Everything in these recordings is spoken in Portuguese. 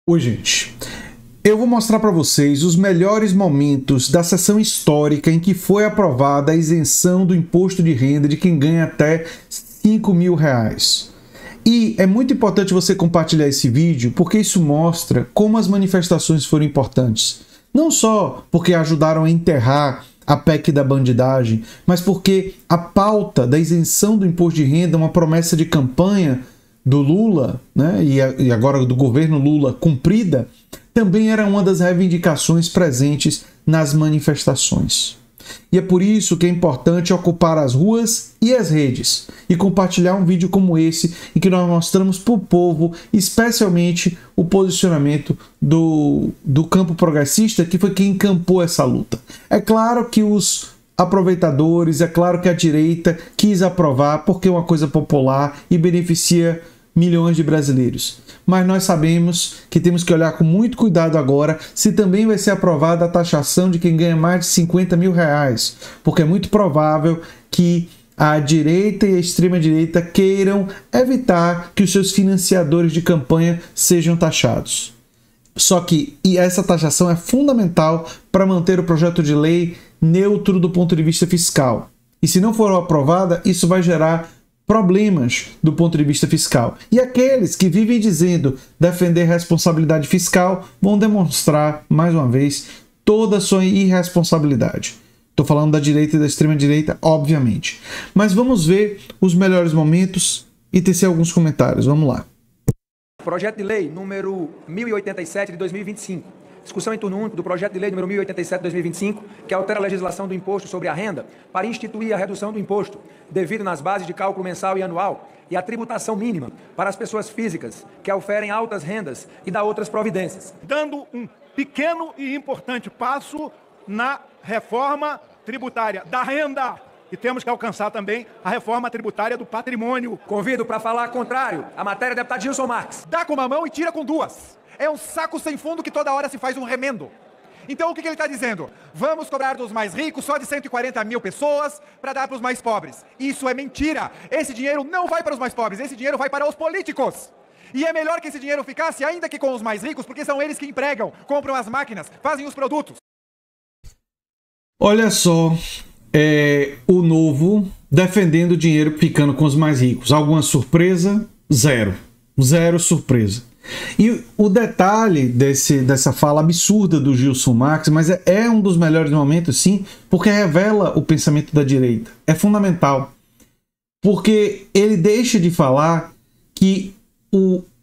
Oi, gente. Eu vou mostrar para vocês os melhores momentos da sessão histórica em que foi aprovada a isenção do imposto de renda de quem ganha até R$5.000. E é muito importante você compartilhar esse vídeo porque isso mostra como as manifestações foram importantes. Não só porque ajudaram a enterrar a PEC da bandidagem, mas porque a pauta da isenção do imposto de renda, uma promessa de campanha do Lula, né, e agora do governo Lula cumprida, também era uma das reivindicações presentes nas manifestações. E é por isso que é importante ocupar as ruas e as redes e compartilhar um vídeo como esse em que nós mostramos para o povo, especialmente o posicionamento do campo progressista, que foi quem encampou essa luta. É claro que os aproveitadores, é claro que a direita quis aprovar porque é uma coisa popular e beneficia milhões de brasileiros. Mas nós sabemos que temos que olhar com muito cuidado agora se também vai ser aprovada a taxação de quem ganha mais de R$50.000, porque é muito provável que a direita e a extrema-direita queiram evitar que os seus financiadores de campanha sejam taxados. Só que essa taxação é fundamental para manter o projeto de lei neutro do ponto de vista fiscal. E se não for aprovada, isso vai gerar problemas do ponto de vista fiscal. E aqueles que vivem dizendo defender responsabilidade fiscal vão demonstrar, mais uma vez, toda a sua irresponsabilidade. Estou falando da direita e da extrema-direita, obviamente. Mas vamos ver os melhores momentos e tecer alguns comentários. Vamos lá. Projeto de lei número 1087 de 2025. Discussão em turno único do projeto de lei número 1087 de 2025, que altera a legislação do imposto sobre a renda para instituir a redução do imposto devido nas bases de cálculo mensal e anual e a tributação mínima para as pessoas físicas que oferem altas rendas e dá outras providências. Dando um pequeno e importante passo na reforma tributária da renda. E temos que alcançar também a reforma tributária do patrimônio. Convido para falar contrário a matéria do deputado Gilson Marques. Dá com uma mão e tira com duas. É um saco sem fundo que toda hora se faz um remendo. Então o que ele está dizendo? Vamos cobrar dos mais ricos só de 140 mil pessoas para dar para os mais pobres. Isso é mentira. Esse dinheiro não vai para os mais pobres, esse dinheiro vai para os políticos. E é melhor que esse dinheiro ficasse ainda que com os mais ricos, porque são eles que empregam, compram as máquinas, fazem os produtos. Olha só, o Novo defendendo o dinheiro ficando com os mais ricos. Alguma surpresa? Zero. Zero surpresa. E o detalhe dessa fala absurda do Gilson Marques, mas é um dos melhores momentos, sim, porque revela o pensamento da direita. É fundamental. Porque ele deixa de falar que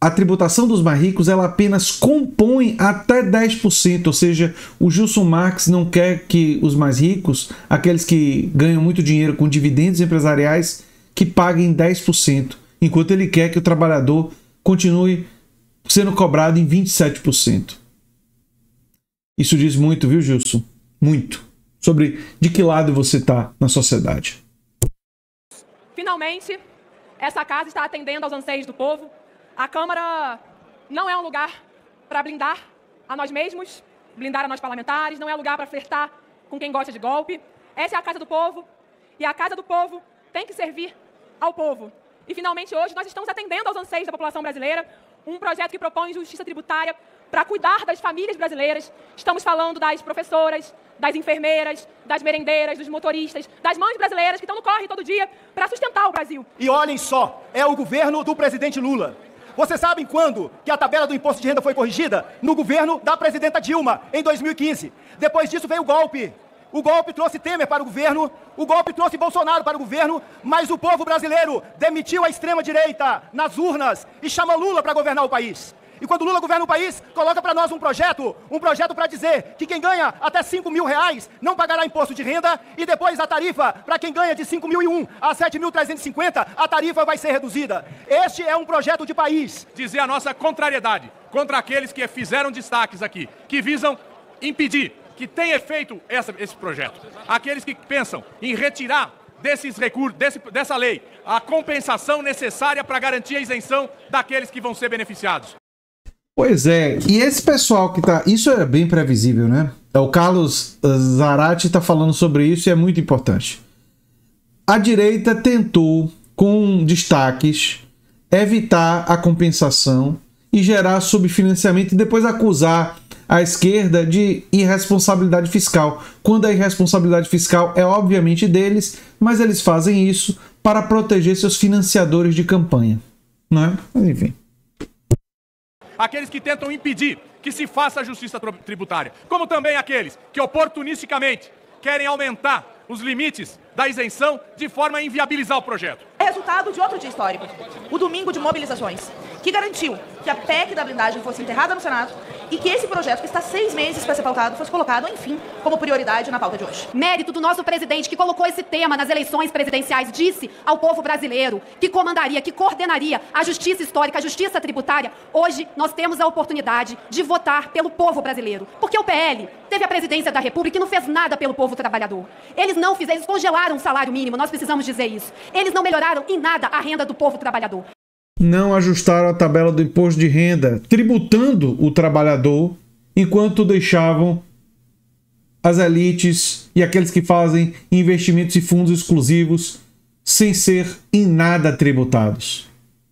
a tributação dos mais ricos ela apenas compõe até 10%, ou seja, o Gilson Marques não quer que os mais ricos, aqueles que ganham muito dinheiro com dividendos empresariais, que paguem 10%, enquanto ele quer que o trabalhador continue sendo cobrado em 27%. Isso diz muito, viu, Gilson? Muito. Sobre de que lado você está na sociedade. Finalmente, essa casa está atendendo aos anseios do povo. A Câmara não é um lugar para blindar a nós mesmos, blindar a nós parlamentares, não é um lugar para flertar com quem gosta de golpe. Essa é a casa do povo, e a casa do povo tem que servir ao povo. E finalmente hoje nós estamos atendendo aos anseios da população brasileira, um projeto que propõe justiça tributária para cuidar das famílias brasileiras. Estamos falando das professoras, das enfermeiras, das merendeiras, dos motoristas, das mães brasileiras que estão no corre todo dia para sustentar o Brasil. E olhem só, é o governo do presidente Lula. Vocês sabem quando que a tabela do imposto de renda foi corrigida? No governo da presidenta Dilma, em 2015. Depois disso veio o golpe. O golpe trouxe Temer para o governo, o golpe trouxe Bolsonaro para o governo, mas o povo brasileiro demitiu a extrema-direita nas urnas e chama Lula para governar o país. E quando Lula governa o país, coloca para nós um projeto para dizer que quem ganha até R$5.000 não pagará imposto de renda e depois a tarifa para quem ganha de 5.001 a 7.350, a tarifa vai ser reduzida. Este é um projeto de país. Dizer a nossa contrariedade contra aqueles que fizeram destaques aqui, que visam impedir que tenha feito esse projeto. Aqueles que pensam em retirar desses recursos, dessa lei, a compensação necessária para garantir a isenção daqueles que vão ser beneficiados. Pois é, e esse pessoal que tá... Isso é bem previsível, né? O Carlos Zarate está falando sobre isso e é muito importante. A direita tentou, com destaques, evitar a compensação e gerar subfinanciamento e depois acusar a esquerda de irresponsabilidade fiscal, quando a irresponsabilidade fiscal é obviamente deles, mas eles fazem isso para proteger seus financiadores de campanha, não é? Mas enfim. Aqueles que tentam impedir que se faça a justiça tributária, como também aqueles que oportunisticamente querem aumentar os limites da isenção de forma a inviabilizar o projeto. É resultado de outro dia histórico, o domingo de mobilizações, que garantiu que a PEC da blindagem fosse enterrada no Senado e que esse projeto, que está 6 meses para ser pautado, fosse colocado, enfim, como prioridade na pauta de hoje. Mérito do nosso presidente, que colocou esse tema nas eleições presidenciais, disse ao povo brasileiro que comandaria, que coordenaria a justiça histórica, a justiça tributária. Hoje nós temos a oportunidade de votar pelo povo brasileiro, porque o PL teve a presidência da República e não fez nada pelo povo trabalhador. Eles não fizeram, eles congelaram o salário mínimo, nós precisamos dizer isso. Eles não melhoraram em nada a renda do povo trabalhador. Não ajustaram a tabela do imposto de renda, tributando o trabalhador, enquanto deixavam as elites e aqueles que fazem investimentos e fundos exclusivos sem ser em nada tributados.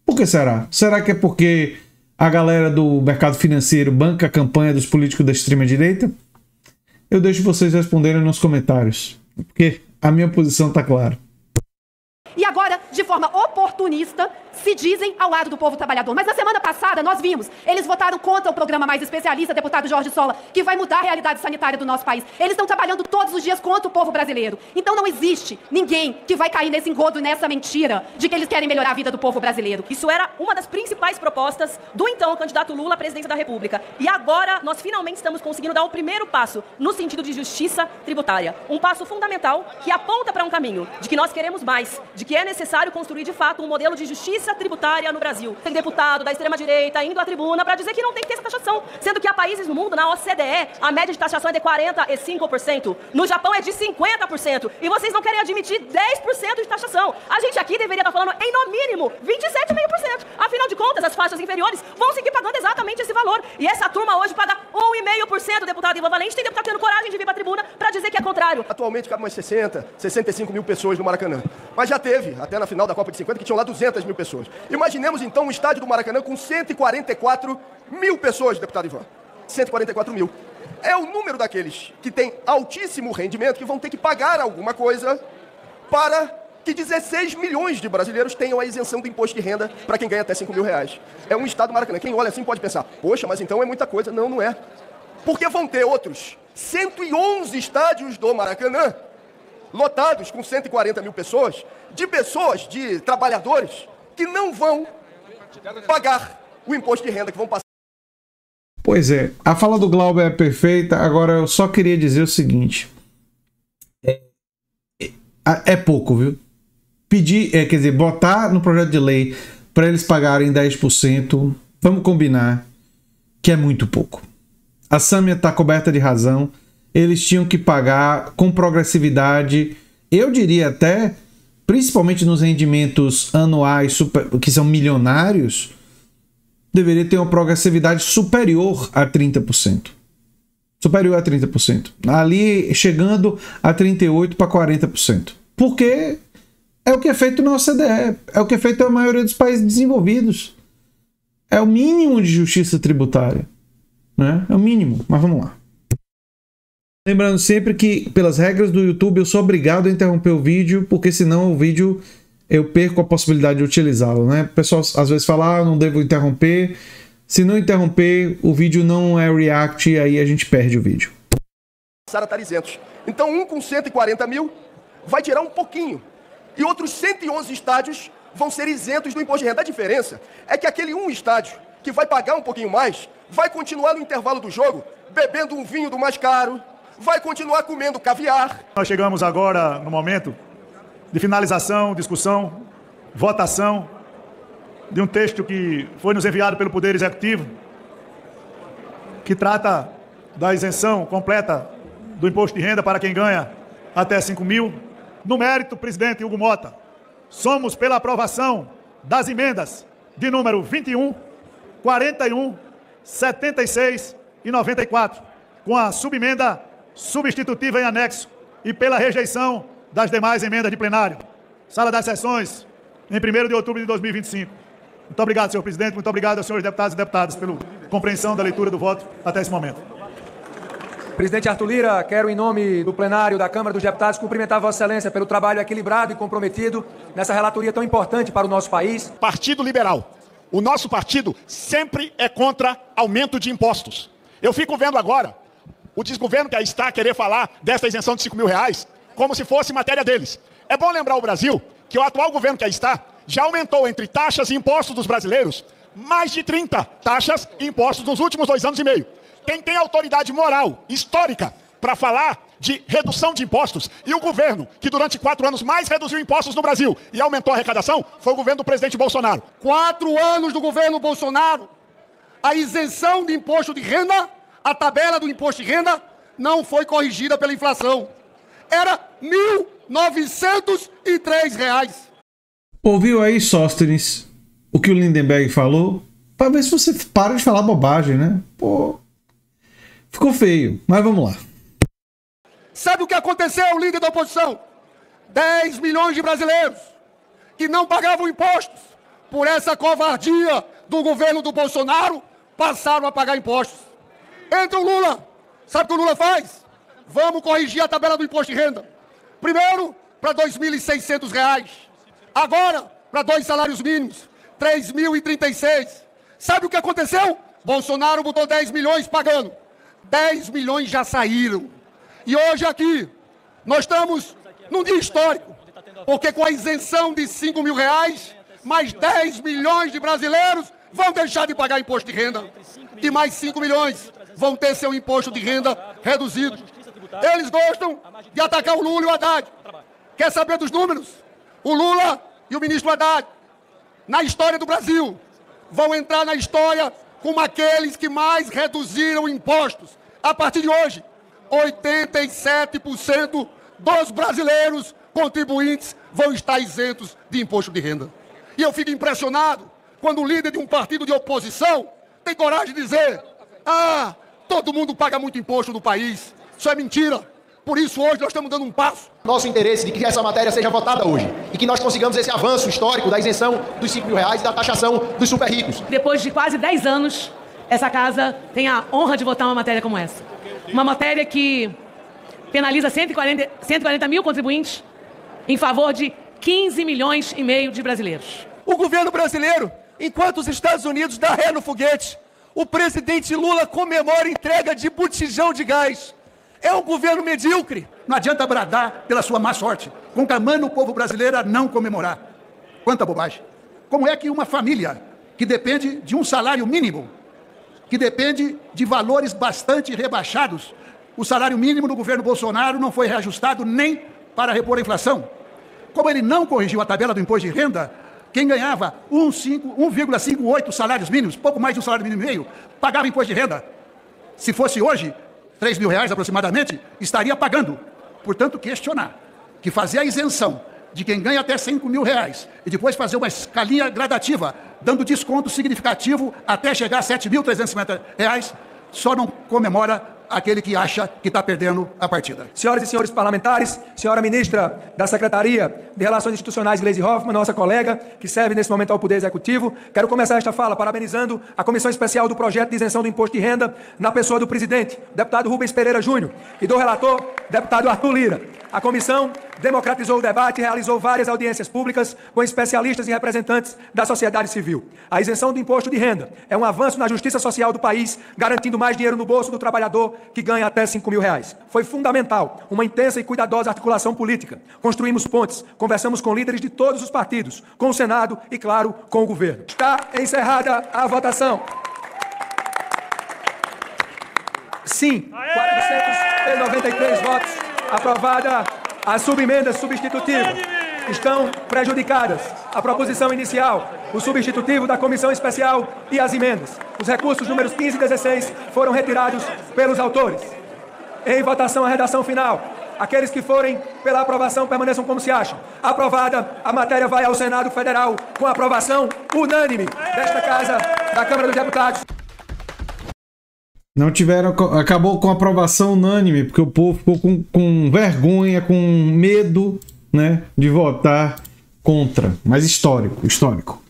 Por que será? Será que é porque a galera do mercado financeiro banca a campanha dos políticos da extrema-direita? Eu deixo vocês responderem nos comentários, porque a minha posição está clara. E agora, de forma oportunista, se dizem ao lado do povo trabalhador. Mas na semana passada nós vimos, eles votaram contra o programa Mais Especialista, deputado Jorge Sola, que vai mudar a realidade sanitária do nosso país. Eles estão trabalhando todos os dias contra o povo brasileiro. Então não existe ninguém que vai cair nesse engodo, nessa mentira de que eles querem melhorar a vida do povo brasileiro. Isso era uma das principais propostas do então candidato Lula à presidência da República. E agora nós finalmente estamos conseguindo dar o primeiro passo no sentido de justiça tributária. Um passo fundamental que aponta para um caminho de que nós queremos mais, de que é necessário construir de fato um modelo de justiça tributária no Brasil. Tem deputado da extrema-direita indo à tribuna para dizer que não tem que ter essa taxação, sendo que há países no mundo, na OCDE, a média de taxação é de 45%, no Japão é de 50%, e vocês não querem admitir 10% de taxação. A gente aqui deveria estar falando em no mínimo 27,5%. Afinal de contas, as faixas inferiores vão seguir pagando exatamente esse valor. E essa turma hoje paga 1,5%, deputado Ivan Valente, tem deputado tendo coragem de vir para a tribuna para dizer que é contrário. Atualmente cabe umas 60, 65 mil pessoas no Maracanã. Mas já teve, até na final da Copa de 50, que tinham lá 200 mil pessoas. Imaginemos então um estádio do Maracanã com 144 mil pessoas, deputado Ivan. 144 mil. É o número daqueles que têm altíssimo rendimento que vão ter que pagar alguma coisa para que 16 milhões de brasileiros tenham a isenção do imposto de renda para quem ganha até 5 mil reais. É um estado do Maracanã. Quem olha assim pode pensar, poxa, mas então é muita coisa. Não, não é. Porque vão ter outros 111 estádios do Maracanã lotados com 140 mil pessoas, de trabalhadores que não vão pagar o imposto de renda, que vão passar. Pois é, a fala do Glauber é perfeita. Agora eu só queria dizer o seguinte: é pouco, viu? Quer dizer, botar no projeto de lei para eles pagarem 10%, vamos combinar que é muito pouco. A Sâmia está coberta de razão. Eles tinham que pagar com progressividade, eu diria até, principalmente nos rendimentos anuais que são milionários, deveria ter uma progressividade superior a 30%. Superior a 30%. Ali chegando a 38% para 40%. Porque é o que é feito na OCDE, é o que é feito na maioria dos países desenvolvidos. É o mínimo de justiça tributária. Né? É o mínimo, mas vamos lá. Lembrando sempre que, pelas regras do YouTube, eu sou obrigado a interromper o vídeo, porque senão o vídeo eu perco a possibilidade de utilizá-lo, né? O pessoal às vezes fala, não devo interromper. Se não interromper, o vídeo não é react e aí a gente perde o vídeo. Estar isentos. Então, um com 140 mil vai tirar um pouquinho. E outros 111 estádios vão ser isentos do imposto de renda. A diferença é que aquele um estádio que vai pagar um pouquinho mais, vai continuar no intervalo do jogo, bebendo um vinho do mais caro, vai continuar comendo caviar. Nós chegamos agora no momento de finalização, discussão, votação de um texto que foi nos enviado pelo Poder Executivo, que trata da isenção completa do imposto de renda para quem ganha até 5 mil. No mérito, presidente Hugo Mota, somos pela aprovação das emendas de número 21, 41, 76 e 94, com a subemenda substitutiva em anexo e pela rejeição das demais emendas de plenário. Sala das Sessões, em 1º de outubro de 2025. Muito obrigado, senhor presidente. Muito obrigado aos senhores deputados e deputadas pela compreensão da leitura do voto até esse momento. Presidente Arthur Lira, quero, em nome do plenário da Câmara dos Deputados, cumprimentar Vossa Excelência pelo trabalho equilibrado e comprometido nessa relatoria tão importante para o nosso país. Partido Liberal. O nosso partido sempre é contra aumento de impostos. Eu fico vendo agora o desgoverno que aí está querer falar dessa isenção de R$5.000 como se fosse matéria deles. É bom lembrar ao Brasil que o atual governo que aí está já aumentou entre taxas e impostos dos brasileiros mais de 30 taxas e impostos nos últimos 2 anos e meio. Quem tem autoridade moral, histórica, para falar de redução de impostos, e o governo que durante 4 anos mais reduziu impostos no Brasil e aumentou a arrecadação, foi o governo do presidente Bolsonaro. 4 anos do governo Bolsonaro, a isenção de imposto de renda, a tabela do imposto de renda, não foi corrigida pela inflação. Era R$1.903. Ouviu aí, Sóstenes, o que o Lindenberg falou? Para ver se você para de falar bobagem, né? Pô, ficou feio, mas vamos lá. Sabe o que aconteceu, líder da oposição? 10 milhões de brasileiros que não pagavam impostos por essa covardia do governo do Bolsonaro passaram a pagar impostos. Entra o Lula. Sabe o que o Lula faz? Vamos corrigir a tabela do imposto de renda. Primeiro, para R$2.600. Agora, para 2 salários mínimos, R$3.036. Sabe o que aconteceu? Bolsonaro botou 10 milhões pagando. 10 milhões já saíram. E hoje aqui, nós estamos num dia histórico, porque com a isenção de R$5.000, mais 10 milhões de brasileiros vão deixar de pagar imposto de renda. E mais 5 milhões vão ter seu imposto de renda reduzido. Eles gostam de atacar o Lula e o Haddad. Quer saber dos números? O Lula e o ministro Haddad, na história do Brasil, vão entrar na história como aqueles que mais reduziram impostos. A partir de hoje, 87% dos brasileiros contribuintes vão estar isentos de imposto de renda. E eu fico impressionado quando o líder de um partido de oposição tem coragem de dizer: ah, todo mundo paga muito imposto no país. Isso é mentira. Por isso, hoje, nós estamos dando um passo. Nosso interesse de que essa matéria seja votada hoje e que nós consigamos esse avanço histórico da isenção dos R$5.000 e da taxação dos super ricos. Depois de quase 10 anos, essa casa tem a honra de votar uma matéria como essa. Uma matéria que penaliza 140 mil contribuintes em favor de 15 milhões e meio de brasileiros. O governo brasileiro, enquanto os Estados Unidos dão ré no foguete, o presidente Lula comemora a entrega de botijão de gás. É um governo medíocre. Não adianta bradar pela sua má sorte, conclamando o povo brasileiro a não comemorar. Quanta bobagem. Como é que uma família que depende de um salário mínimo, que depende de valores bastante rebaixados, o salário mínimo do governo Bolsonaro não foi reajustado nem para repor a inflação? Como ele não corrigiu a tabela do imposto de renda, quem ganhava 1,58 salários mínimos, pouco mais de um salário mínimo e meio, pagava imposto de renda. Se fosse hoje, R$3.000 aproximadamente, estaria pagando. Portanto, questionar que fazer a isenção de quem ganha até R$5.000 e depois fazer uma escalinha gradativa, dando desconto significativo até chegar a R$7.350, só não comemora aquele que acha que está perdendo a partida. Senhoras e senhores parlamentares, senhora ministra da Secretaria de Relações Institucionais, Gleisi Hoffmann, nossa colega, que serve nesse momento ao Poder Executivo, quero começar esta fala parabenizando a Comissão Especial do Projeto de Isenção do Imposto de Renda, na pessoa do presidente, deputado Rubens Pereira Júnior, e do relator, deputado Arthur Lira. A comissão democratizou o debate e realizou várias audiências públicas com especialistas e representantes da sociedade civil. A isenção do imposto de renda é um avanço na justiça social do país, garantindo mais dinheiro no bolso do trabalhador que ganha até R$5.000. Foi fundamental uma intensa e cuidadosa articulação política. Construímos pontes, conversamos com líderes de todos os partidos, com o Senado e, claro, com o governo. Está encerrada a votação. Sim, 493 votos. Aprovada a subemenda substitutiva. Estão prejudicadas a proposição inicial, o substitutivo da comissão especial e as emendas. Os recursos números 15 e 16 foram retirados pelos autores. Em votação, a redação final. Aqueles que forem pela aprovação permaneçam como se acham. Aprovada, a matéria vai ao Senado Federal com aprovação unânime desta Casa, da Câmara dos Deputados. Não tiveram, acabou com aprovação unânime, porque o povo ficou com vergonha, com medo, né, de votar contra. Mas histórico.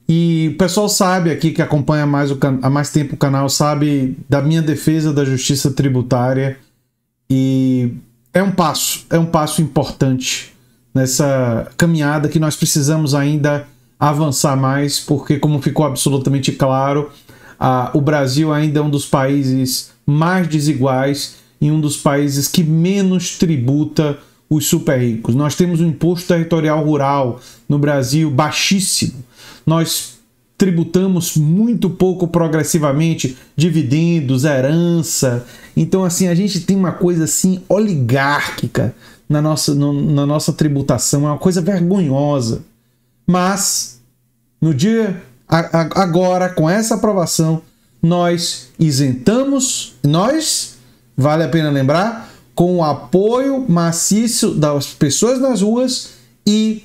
E o pessoal sabe aqui, que acompanha há mais tempo o canal, sabe da minha defesa da justiça tributária. E é um passo importante nessa caminhada que nós precisamos ainda avançar mais, porque, como ficou absolutamente claro, o Brasil ainda é um dos países mais desiguais e um dos países que menos tributa os super ricos. Nós temos um imposto territorial rural no Brasil baixíssimo. Nós tributamos muito pouco progressivamente dividendos, herança. Então, assim, a gente tem uma coisa assim oligárquica na nossa tributação. É uma coisa vergonhosa. Mas, no dia agora, com essa aprovação, nós isentamos, vale a pena lembrar, com o apoio maciço das pessoas nas ruas e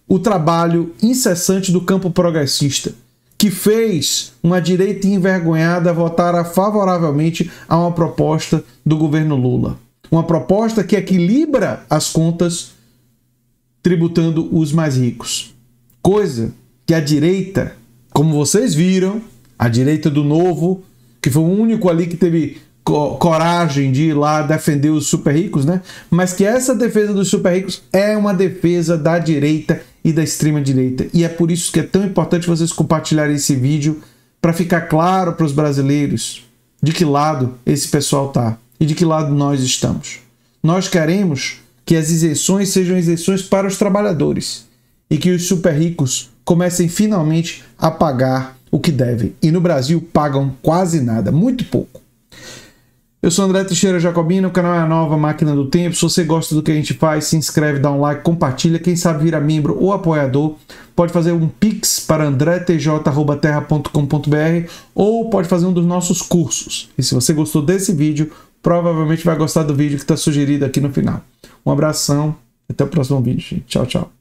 o trabalho incessante do campo progressista, que fez uma direita envergonhada votar favoravelmente a uma proposta do governo Lula. Uma proposta que equilibra as contas tributando os mais ricos. Coisa que a direita, como vocês viram, a direita do Novo, que foi o único ali que teve coragem de ir lá defender os super ricos, né? Mas que essa defesa dos super ricos é uma defesa da direita e da extrema direita. E é por isso que é tão importante vocês compartilharem esse vídeo para ficar claro para os brasileiros de que lado esse pessoal tá e de que lado nós estamos. Nós queremos que as isenções sejam isenções para os trabalhadores e que os super ricos comecem finalmente a pagar o que devem. E no Brasil pagam quase nada, muito pouco. Eu sou André Teixeira Jacobino, o canal é a Nova Máquina do Tempo. Se você gosta do que a gente faz, se inscreve, dá um like, compartilha. Quem sabe vira membro ou apoiador, pode fazer um pix para andretj@terra.com.br ou pode fazer um dos nossos cursos. E se você gostou desse vídeo, provavelmente vai gostar do vídeo que está sugerido aqui no final. Um abração, até o próximo vídeo, gente. Tchau, tchau.